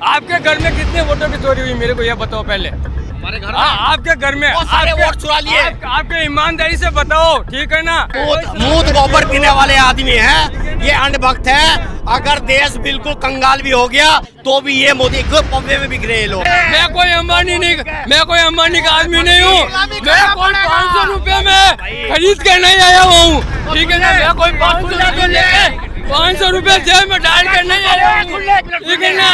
आपके घर में कितने वोटों की चोरी हुई मेरे को ये बताओ पहले। हमारे घर में आपके घर में बहुत सारे वोट चुरा लिए। आपके ईमानदारी से बताओ, ठीक है ना। मूत गोबर पीने वाले आदमी हैं, ये अंधभक्त है। अगर देश बिल्कुल कंगाल भी हो गया तो भी ये मोदी को पब्बे में बिक रहे हैं लोग। मैं कोई अंबानी का आदमी नहीं हूँ। मैं कोई 500 रुपए में खरीद के नहीं आया हूँ, ठीक है ना। मैं कोई 500 रुपए जेब में डाल कर नहीं आया हूँ, ठीक है ना।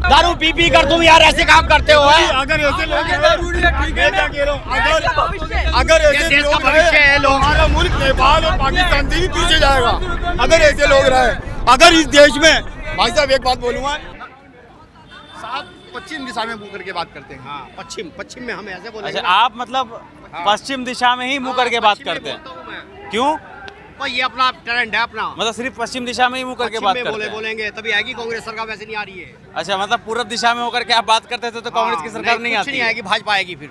दारू पी कर तुम यार ऐसे काम करते हो। अगर ऐसे लोग अगर ऐसे लोग रहे हमारा मुल्क नेपाल और पाकिस्तान से भी पीछे जाएगा। अगर ऐसे लोग रहे, अगर इस देश में, भाई साहब एक बात बोलूँगा, साहब पश्चिम दिशा में मुँह करके बात करते हैं। हाँ, पश्चिम में हम ऐसे बोलेंगे। अच्छा, आप मतलब पश्चिम दिशा में ही मुँह करके बात करते हैं, क्यों? तो ये अपना टैलेंट है अपना, मतलब सिर्फ पश्चिम दिशा में ही मुँह करके बात करते हैं। बोलेंगे तभी आएगी कांग्रेस सरकार, वैसे नहीं आ रही है। अच्छा, मतलब पूरब दिशा में होकर के आप बात करते थे तो कांग्रेस की सरकार नहीं आती? नहीं आएगी, भाजपा आएगी। फिर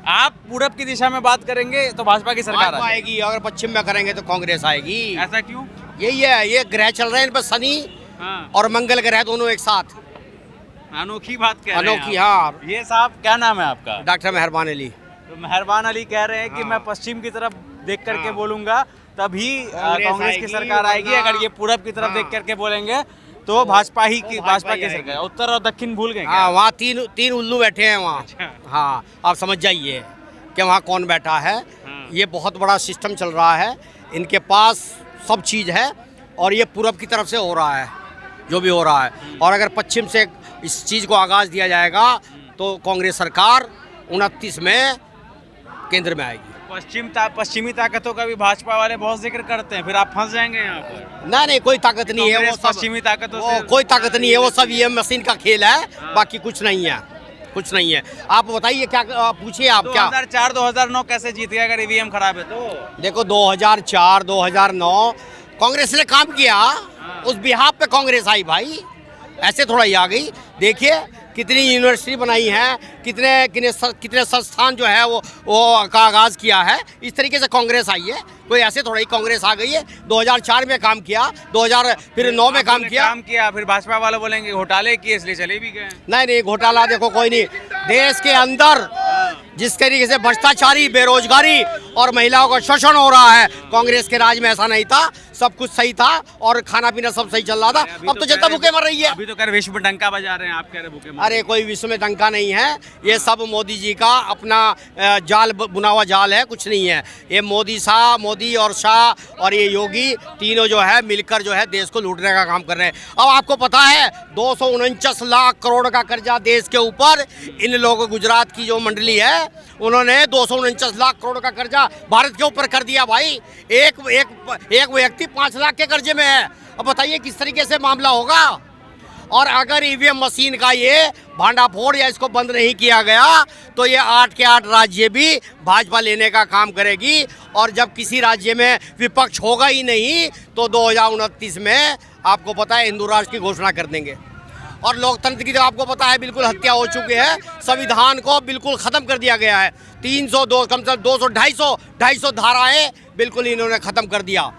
आप पूरब की दिशा में बात करेंगे तो भाजपा की सरकार आएगी। अगर पश्चिम में करेंगे तो कांग्रेस आएगी। ऐसा क्यों? यही है, ये ग्रह चल रहे हैं इन पर, शनि और मंगल ग्रह दोनों एक साथ। अनोखी बात कह रहे हैं अनोखी, आप। हाँ। ये साहब क्या नाम है आपका? डॉक्टर मेहरबान अली। तो मेहरबान अली कह रहे हैं कि मैं पश्चिम की तरफ देख करके बोलूंगा तभी कांग्रेस की सरकार आएगी। अगर ये पूरब की तरफ देख करके बोलेंगे तो भाजपा की सरकार। उत्तर और दक्षिण भूल गए क्या? हाँ, वहाँ तीन उल्लू बैठे हैं वहाँ। हाँ, आप समझ जाइए कि वहाँ कौन बैठा है। ये बहुत बड़ा सिस्टम चल रहा है, इनके पास सब चीज़ है और ये पूरब की तरफ से हो रहा है जो भी हो रहा है। और अगर पश्चिम से इस चीज़ को आगाज़ दिया जाएगा तो कांग्रेस सरकार 29 में केंद्र में आएगी। पश्चिमी ताकतों का भी भाजपा वाले बहुत जिक्र करते हैं, फिर आप फंस जाएंगे यहाँ पर। नहीं, कोई ताकत नहीं है। वो पश्चिमी ताकतों से कोई ताकत नहीं है, वो सब ये मशीन का खेल है, बाकी कुछ नहीं है, कुछ नहीं है। आप बताइए, क्या पूछिए आप? क्या 2004-2009 कैसे जीत गया अगर ईवीएम खराब है तो? देखो 2004-2009 कांग्रेस ने काम किया, उस बिहाफ पे कांग्रेस आई भाई, ऐसे थोड़ा ही आ गई। देखिए कितनी यूनिवर्सिटी बनाई है, कितने संस्थान जो है वो का आगाज़ किया है। इस तरीके से कांग्रेस आई है, कोई ऐसे थोड़ा ही कांग्रेस आ गई है। 2004 में काम किया, 2009 में काम किया। फिर भाजपा वाले बोलेंगे घोटाले किए इसलिए चले भी गए। नहीं, घोटाला देखो कोई नहीं। देश के अंदर जिस तरीके से भ्रष्टाचारी, बेरोजगारी और महिलाओं का शोषण हो रहा है, कांग्रेस के राज में ऐसा नहीं था। सब कुछ सही था और खाना पीना सब सही चल रहा था। अब तो जनता भूखे मर रही है। अभी तो कह रहे विश्व में डंका बजा रहे हैं, आप कह रहे भूखे मर। अरे कोई विश्व में डंका नहीं है, ये सब मोदी जी का अपना जाल बुना हुआ जाल है, कुछ नहीं है। ये मोदी और शाह और ये योगी तीनों जो है मिलकर जो है देश को लूटने का काम कर रहे हैं। अब आपको पता है 249 लाख करोड़ का कर्जा देश के ऊपर, इन लोगों, गुजरात की जो मंडली है उन्होंने 249 लाख करोड़ का कर्जा भारत के ऊपर कर दिया भाई। एक व्यक्ति 5 लाख के कर्जे में है। अब बताइए किस तरीके से मामला होगा। और अगर ईवीएम मशीन का ये भांडाफोड़ या इसको बंद नहीं किया गया तो ये 8 के 8 राज्य भी भाजपा लेने का काम करेगी। और जब किसी राज्य में विपक्ष होगा ही नहीं तो 2029 में आपको पता है हिंदू राष्ट्र की घोषणा कर देंगे। और लोकतंत्र की तो आपको पता है बिल्कुल हत्या हो चुकी है। संविधान को बिल्कुल ख़त्म कर दिया गया है। 302 कम से कम 200-250 धाराएं बिल्कुल इन्होंने ख़त्म कर दिया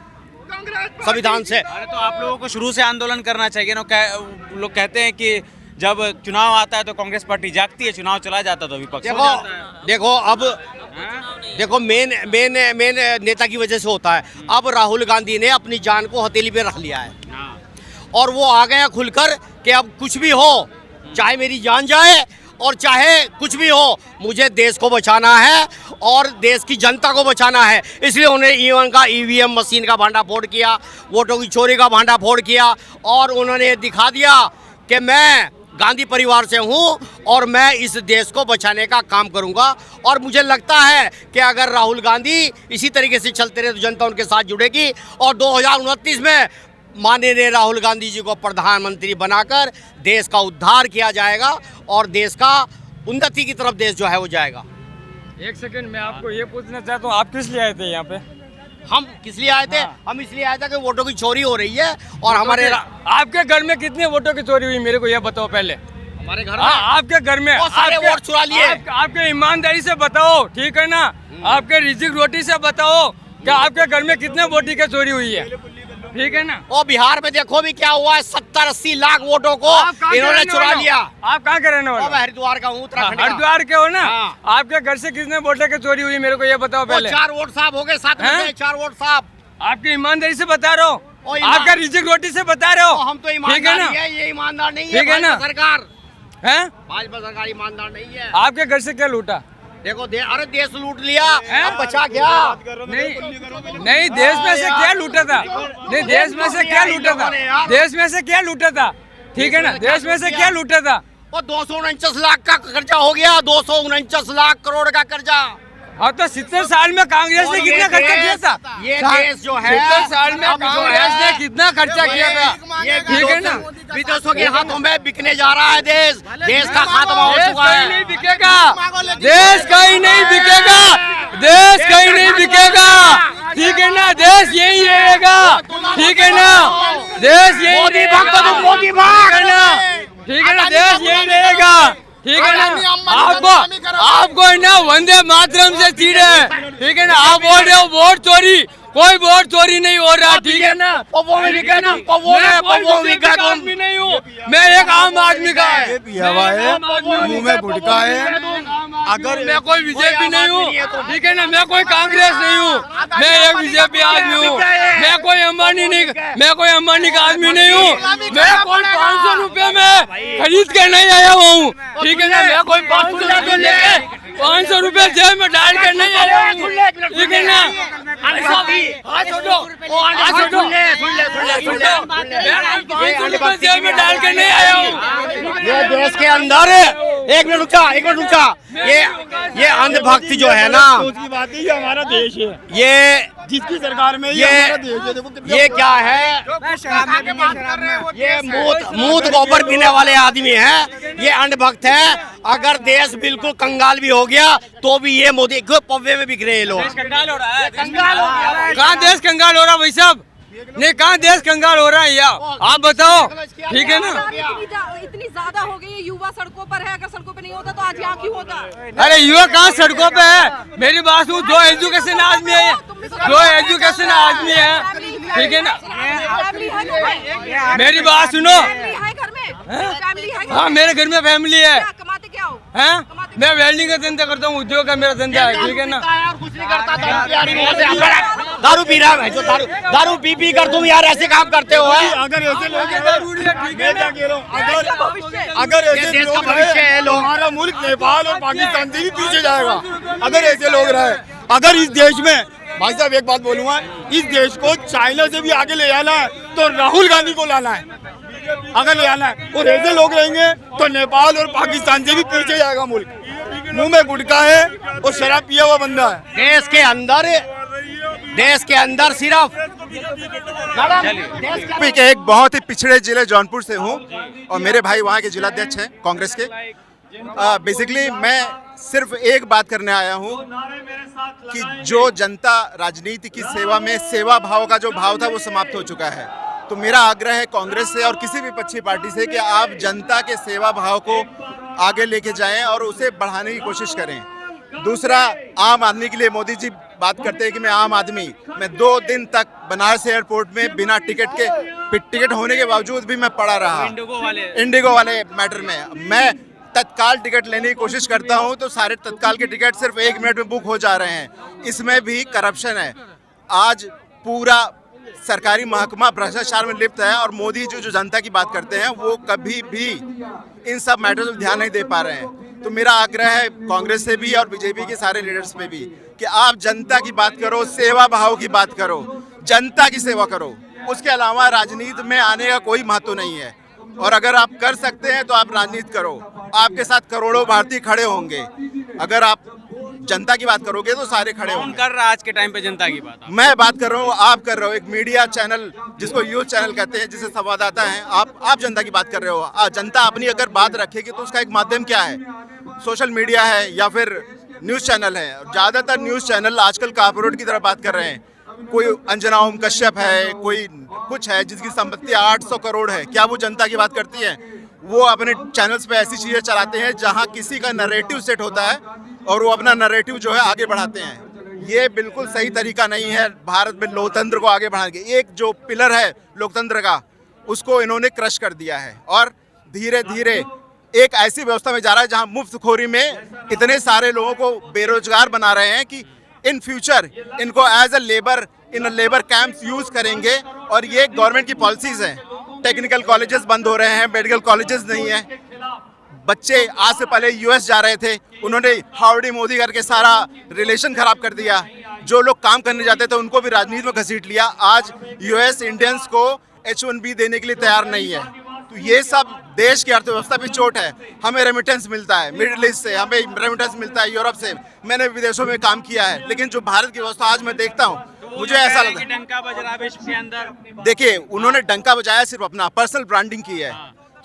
संविधान से। अरे तो आप लोगों को शुरू से आंदोलन करना चाहिए ना। लोग कहते हैं कि जब चुनाव आता है तो कांग्रेस पार्टी जागती है, चुनाव चला जाता तो विपक्ष हो जाता है। देखो मेन नेता की वजह से होता है। अब राहुल गांधी ने अपनी जान को हथेली पे रख लिया है और वो आ गए खुलकर कि अब कुछ भी हो, चाहे मेरी जान जाए और चाहे कुछ भी हो, मुझे देश को बचाना है और देश की जनता को बचाना है। इसलिए उन्होंने ईवीएम मशीन का भांडाफोड़ किया, वोटों की चोरी का भांडाफोड़ किया और उन्होंने दिखा दिया कि मैं गांधी परिवार से हूं और मैं इस देश को बचाने का काम करूंगा। और मुझे लगता है कि अगर राहुल गांधी इसी तरीके से चलते रहे तो जनता उनके साथ जुड़ेगी और 2029 में माननीय राहुल गांधी जी को प्रधानमंत्री बनाकर देश का उद्धार किया जाएगा और देश का उन्नति की तरफ देश जो है वो जाएगा। एक सेकंड, मैं आपको ये पूछना चाहता हूँ, आप किस लिए आए थे यहाँ पे? हम किस लिए आए थे? हम इसलिए आए थे कि वोटों की चोरी हो रही है और हमारे आपके घर में कितने वोटों की चोरी हुई मेरे को ये बताओ पहले। हमारे घर में आपके घर में बहुत सारे वोट चुरा लिए। आपके ईमानदारी से बताओ, ठीक है ना। आपके रिजिक रोटी से बताओ कि आपके घर में कितने वोटी की चोरी हुई है। ठीक है ना। और बिहार में देखो भी क्या हुआ है, 70-80 लाख वोटों को इन्होंने चुरा लिया। आप कहाँ के रहने वाले हो? मैं हरिद्वार का हूँ, उत्तराखंड का। हरिद्वार के हो ना। हाँ। आपके घर से कितने वोट के चोरी हुई मेरे को ये बताओ पहले। 4 वोट साहब हो गए, 7 हैं? 4 वोट साहब। आपकी ईमानदारी से बता रहे हो, और आपका रिजिक रोटी से बता रहे हो। हम तो ठीक है ईमानदार ना, ही है, ये ईमानदार नहीं है। ठीक है ना? भाजपा सरकार, हैं? भाजपा सरकार ईमानदार नहीं है। आपके घर से क्या लूटा? देखो अरे देश लूट लिया, हैं? अब बचा क्या? नहीं, देश में से क्या लूटा था? नहीं, देश में से क्या लूटा था? देश में से क्या लूटा था? ठीक है ना, देश में से क्या लूटा था? और 249 लाख का कर्जा हो गया, 249 लाख करोड़ का कर्जा। हाँ, तो 70 साल में कांग्रेस ने कितना खर्चा किया था? ये देश जो है 70 साल में अब जो कांग्रेस ने है, कितना खर्चा किया था? ये ठीक है ना। विदेशों के हाथों में बिकने जा रहा है देश। देश का खात्मा हो देश चुका कहीं है। नहीं बिकेगा, देश कहीं नहीं बिकेगा, देश कहीं नहीं बिकेगा। ठीक है ना, देश यही रहेगा। ठीक है ना, देश यही मोदी रहेगा। भक्त तो मोदी भक्त। ठीक है ना, ठीक है ना, देश यही रहेगा। ठीक है ना, आपको है ना वंदे मातरम से चीड़ है। ठीक है ना, आप बोल रहे हो वोट चोरी, कोई वोट चोरी नहीं हो रहा। ठीक है ना, ठीक है ना, मैं कोई विकट आदमी नहीं हूँ, मैं एक आम आदमी का है। मुंह में गुटखा है। अगर मैं कोई बीजेपी नहीं हूँ, ठीक है ना, मैं कोई कांग्रेस नहीं हूँ, मैं एक बीजेपी आदमी हूँ। मैं कोई अंबानी नहीं, मैं कोई अंबानी का आदमी नहीं हूँ। मैं कोई 500 रुपए में खरीद के नहीं आया हूँ। ठीक है ना, मैं कोई 500 रुपए लेके 500 रुपए जेब में डाल कर नहीं आया हूँ। ठीक है ना, जेब में डाल कर नहीं आया हूँ। ये देश के अंदर एक मिनट रुका ये अंधभक्त जो है ना, उसकी बात है, ये हमारा देश है, ये जिसकी सरकार में ये हमारा देश है। देखो कितना ये क्या है, ये मूत गोबर पीने वाले आदमी हैं, ये अंधभक्त है। अगर देश बिल्कुल कंगाल भी हो गया तो भी ये मोदी को पव्वे में बिक रहे हैं लोग। कंगाल हो रहा है। कहाँ देश कंगाल हो रहा भाई साहब? नहीं, कहाँ देश कंगाल हो रहा है या आप बताओ। ठीक है ना, इतनी ज्यादा हो गई है, युवा सड़कों पर है। अगर सड़कों पे नहीं होता तो आज यहाँ क्यों होता? अरे युवा कहाँ सड़कों पे है? मेरी बात सुनो, जो एजुकेशन आदमी है, जो एजुकेशन आदमी है, ठीक है ना, फैमिली है घर में? मेरी बात सुनो। फैमिली है घर में? फैमिली है घर हाँ, में? मेरे घर में फैमिली है। क्या कमाते क्या हो? हैं? मैं वेल्डिंग का धंधा करता हूँ, उद्योग का मेरा धंधा है। ठीक है ना, दारू पी रहा है जो दारू पी कर तुम यार ऐसे काम करते हो। अगर ऐसे लोग मैं क्या कह रहा हूँ, अगर ऐसे देश का लोग भविष्य है, लोग हमारा मुल्क नेपाल और पाकिस्तान से भी पीछे जाएगा अगर ऐसे लोग रहे। अगर इस देश में, भाई साहब एक बात बोलूंगा, इस देश को चाइना से भी आगे ले जाना है तो राहुल गांधी को लाना है। अगर ले आना है और ऐसे लोग रहेंगे तो नेपाल और पाकिस्तान से भी पीछे जाएगा मुल्क। मुंह में गुटखा है और शराब पिया हुआ बंदा है। देश के अंदर सिर्फ यूपी के एक बहुत ही पिछड़े जिले जौनपुर से हूँ और मेरे भाई वहाँ के जिलाध्यक्ष हैं कांग्रेस के। बेसिकली मैं सिर्फ एक बात करने आया हूँ कि जो जनता राजनीति की सेवा में सेवा भाव का जो भाव था वो समाप्त हो चुका है। तो मेरा आग्रह है कांग्रेस से और किसी भी पक्षी पार्टी से कि आप जनता के सेवा भाव को आगे लेके जाएं और उसे बढ़ाने की कोशिश करें। दूसरा, आम आदमी के लिए मोदी जी बात करते हैं कि मैं आम आदमी, मैं 2 दिन तक बनारस एयरपोर्ट में बिना टिकट होने के बावजूद भी मैं पड़ा रहा। इंडिगो वाले मैटर में मैं तत्काल टिकट लेने की कोशिश करता हूं तो सारे तत्काल के टिकट सिर्फ 1 मिनट में बुक हो जा रहे हैं। इसमें भी करप्शन है। आज पूरा सरकारी महकमा भ्रष्टाचार में लिप्त है और मोदी जी जो जनता की बात करते हैं वो कभी भी इन सब मैटर्स पर ध्यान नहीं दे पा रहे हैं। तो मेरा आग्रह है कांग्रेस से भी और बीजेपी के सारे लीडर्स पे भी कि आप जनता की बात करो, सेवा भाव की बात करो, जनता की सेवा करो। उसके अलावा राजनीति में आने का कोई महत्व नहीं है और अगर आप कर सकते हैं तो आप राजनीति करो। आपके साथ करोड़ों भारतीय खड़े होंगे। अगर आप जनता की बात करोगे तो सारे खड़े कौन होंगे। कर रहा है आज के टाइम पे जनता की बात? मैं बात कर रहा हूँ, आप कर रहे हो। एक मीडिया चैनल जिसको यूथ चैनल कहते हैं, जिसे संवाददाता हैं, आप जनता की बात कर रहे हो। जनता अपनी अगर बात रखेगी तो उसका एक माध्यम क्या है? सोशल मीडिया है या फिर न्यूज़ चैनल है। ज़्यादातर न्यूज़ चैनल आजकल कॉर्पोरेट की तरफ बात कर रहे हैं। कोई अंजना ओम कश्यप है, कोई कुछ है जिसकी संपत्ति 800 करोड़ है। क्या वो जनता की बात करती है? वो अपने चैनल्स पे ऐसी चीज़ें चलाते हैं जहां किसी का नैरेटिव सेट होता है और वो अपना नैरेटिव जो है आगे बढ़ाते हैं। ये बिल्कुल सही तरीका नहीं है भारत में लोकतंत्र को आगे बढ़ाने के। एक जो पिलर है लोकतंत्र का, उसको इन्होंने क्रश कर दिया है और धीरे धीरे एक ऐसी व्यवस्था में जा रहा है जहां मुफ्तखोरी में इतने सारे लोगों को बेरोजगार बना रहे हैं कि इन फ्यूचर इनको as a labour in labour camps use करेंगे। और ये गवर्नमेंट की पॉलिसीज हैं। टेक्निकल कॉलेजेस बंद हो रहे हैं, मेडिकल कॉलेजेस नहीं है। बच्चे आज से पहले यूएस जा रहे थे, उन्होंने हाउडी मोदी करके सारा रिलेशन खराब कर दिया। जो लोग काम करने जाते थे उनको भी राजनीति में घसीट लिया। आज यूएस इंडियंस को H1B देने के लिए तैयार नहीं है। तो ये सब देश की अर्थव्यवस्था पे चोट है। हमें रेमिटेंस मिलता है मिडिल ईस्ट से, हमें रेमिटेंस मिलता है यूरोप से। मैंने विदेशों में काम किया है, लेकिन जो भारत की व्यवस्था आज मैं देखता हूँ, मुझे ऐसा लगता है डंका बज रहा है इसके अंदर। देखिए, उन्होंने डंका बजाया सिर्फ अपना पर्सनल ब्रांडिंग की है।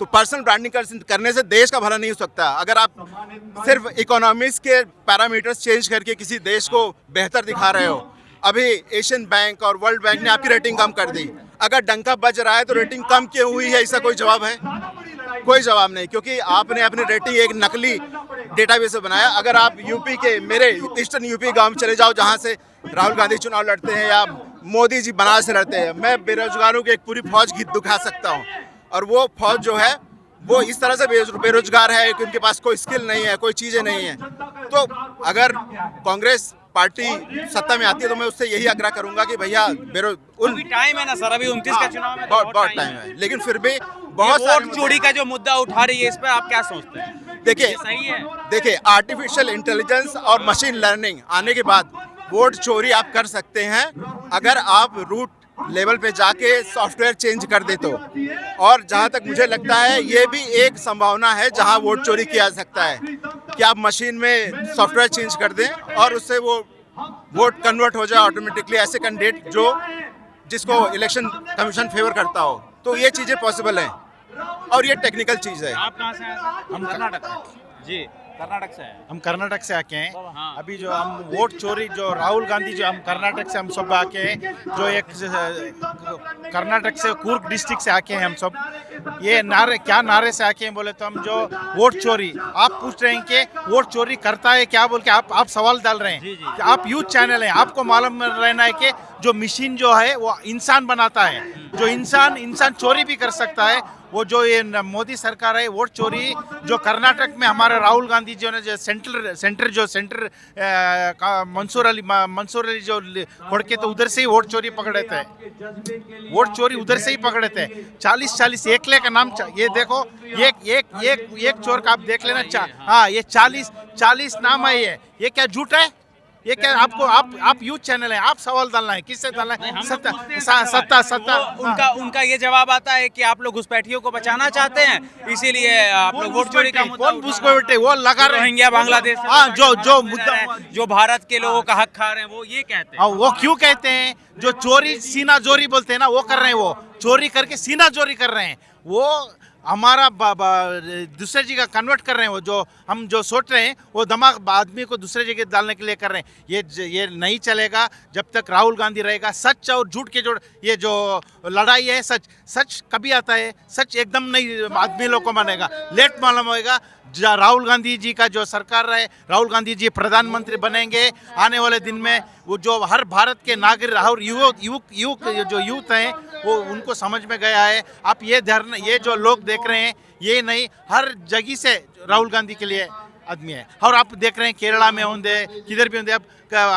तो पर्सनल ब्रांडिंग करने से देश का भला नहीं हो सकता। अगर आप सिर्फ इकोनॉमिक्स के पैरामीटर्स चेंज करके किसी देश को बेहतर दिखा रहे हो, अभी एशियन बैंक और वर्ल्ड बैंक ने आपकी रेटिंग कम कर दी। अगर डंका बज रहा है तो रेटिंग कम क्यों हुई है, इसका कोई जवाब है? कोई जवाब नहीं, क्योंकि आपने अपनी रेटिंग एक नकली डेटाबेस से बनाया। अगर आप यूपी के, मेरे ईस्टर्न यूपी गांव में चले जाओ जहां से राहुल गांधी चुनाव लड़ते हैं या मोदी जी बनारस से लड़ते हैं, मैं बेरोजगारों की एक पूरी फौज की दिखा सकता हूँ। और वो फौज जो है वो इस तरह से बेरोजगार है कि उनके पास कोई स्किल नहीं है, कोई चीज़ें नहीं है। तो अगर कांग्रेस पार्टी सत्ता में आती है तो मैं उससे यही आग्रह करूंगा कि भैया अभी टाइम है ना सर, अभी 29 का चुनाव में बहुत टाइम है, लेकिन फिर भी बहुत वोट चोरी का जो मुद्दा उठा रही है, इस पर आप क्या सोचते हैं? देखिए सही है? देखिए, आर्टिफिशियल इंटेलिजेंस और मशीन लर्निंग आने के बाद वोट चोरी आप कर सकते हैं अगर आप रूट लेवल पे जाके सॉफ्टवेयर चेंज कर दे तो। और जहां तक मुझे लगता है ये भी एक संभावना है जहां वोट चोरी किया जा सकता है कि आप मशीन में सॉफ्टवेयर चेंज कर दें और उससे वो वोट कन्वर्ट हो जाए ऑटोमेटिकली ऐसे कैंडिडेट जो जिसको इलेक्शन कमीशन फेवर करता हो। तो ये चीज़ें पॉसिबल हैं और ये टेक्निकल चीज़ है। आप कहाँ से हैं? हम कर्नाटक जी, कर्नाटक से हैं। हम कर्नाटक से आके हैं। हाँ। अभी जो हम वोट चोरी जो राहुल गांधी जो हम कर्नाटक से हम सब आके हैं, जो एक कर्नाटक से कूर्ग डिस्ट्रिक्ट से आके हैं हम सब। ये नारे क्या नारे से आके हैं बोले तो हम जो वोट चोरी आप पूछ रहे हैं कि वोट चोरी करता है क्या बोल के आप सवाल डाल रहे हैं। कि आप यूथ चैनल हैं, आपको मालूम रहना है कि जो मशीन जो है वो इंसान बनाता है। जो इंसान चोरी भी कर सकता है। वो जो ये मोदी सरकार है वोट चोरी जो कर्नाटक में हमारे राहुल गांधी जो ने जो सेंटर मंसूर अली जो खोड़ के तो उधर से ही वोट चोरी पकड़े थे। वोट चोरी उधर से ही पकड़े थे। 40 एक ले का नाम ये देखो, एक चोर का आप देख लेना। हाँ, ये 40 नाम है। ये क्या झूठ है? ये क्या आप यूथ चैनल है, आप सवाल डालना है, किससे डालना है? सत्ता उनका ये जवाब आता है कि आप लोग घुसपैठियों को बचाना चाहते हैं, इसीलिए आप लोग वोट चोरी का मुद्दा कौन घुसपैठे वो लगा रहे रोहिंग्या बांग्लादेश से हाँ, जो मुद्दा जो भारत के लोगों का हक खा रहे हैं वो ये कहते हैं। हाँ, वो क्यों कहते हैं? जो चोरी सीना जोरी बोलते हैं ना, वो कर रहे हैं। वो चोरी करके सीना जोरी कर रहे हैं। वो हमारा दूसरे जगह कन्वर्ट कर रहे हैं। वो जो हम जो सोच रहे हैं वो दिमाग आदमी को दूसरे जगह डालने के लिए कर रहे हैं। ये नहीं चलेगा जब तक राहुल गांधी रहेगा। सच और झूठ के जो ये जो लड़ाई है, सच कभी आता है? सच एकदम नहीं आदमी लोग को मानेगा, लेट मालूम होएगा। राहुल गांधी जी का जो सरकार रहे, राहुल गांधी जी प्रधानमंत्री बनेंगे आने वाले दिन में, वो जो हर भारत के नागरिक और यूथ हैं वो उनको समझ में गया है। आप ये जो लोग देख रहे हैं ये नहीं, हर जगह से राहुल गांधी के लिए आदमी है। और आप देख रहे हैं केरला में होंगे, किधर भी होंगे, अब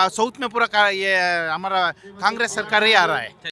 साउथ में पूरा ये हमारा कांग्रेस सरकार ही आ रहा है।